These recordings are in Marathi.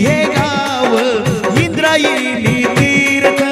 हे गाव इंद्रायणी तीर्थ।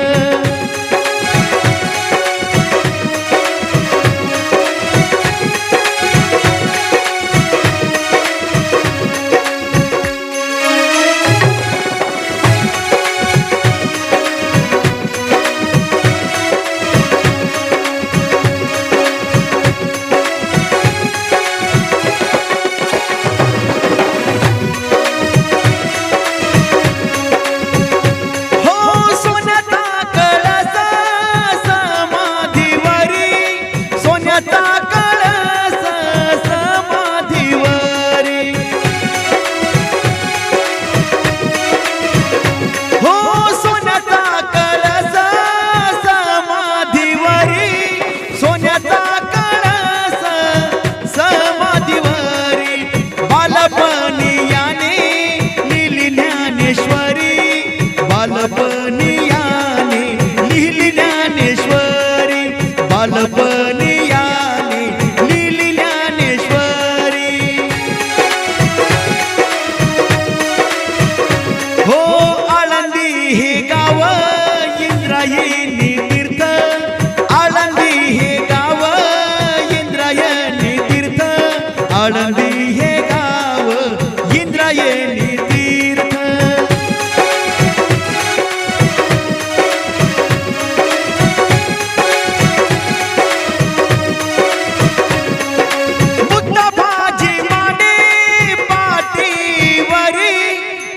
बालपणियाने लिहिली ज्ञानेश्वरी, बालपणियाने लिहिली ज्ञानेश्वरी। हो आळंदी हे गाव इंद्रायणी तीर्थ, आळंदी हे गाव इंद्रायणी तीर्थ, आळंदी हे गाव इंद्रायणी तीर्थ।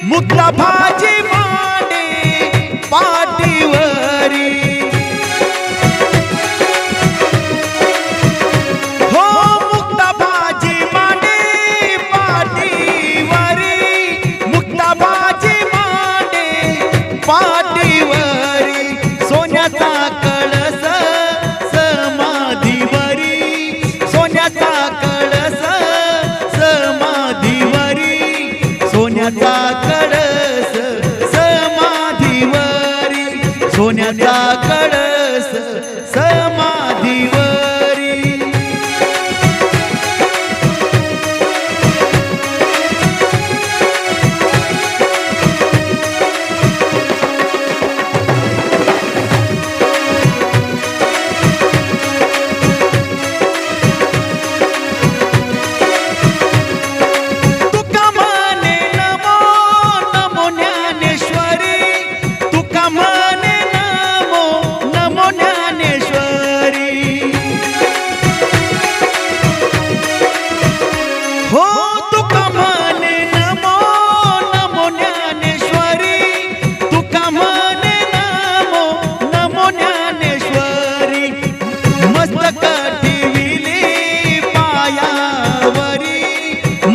मुक्ता भाजी मांडे पाटीवरी, हो मुक्ता भाजी मांडे पाटीवरी, मुक्ता भाजी मांडे पाटीवरी। सोन्याचा कळस समाधीवरी, सोन्याचा कळस समाधीवरी, सोन्याचा कळस समाधीवरी, सोन्याचा कळस समाधीवरी।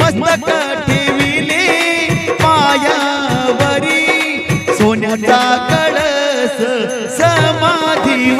मस्तक ठेविले पायावरी, सोन्याचा कळस समाधीवरी।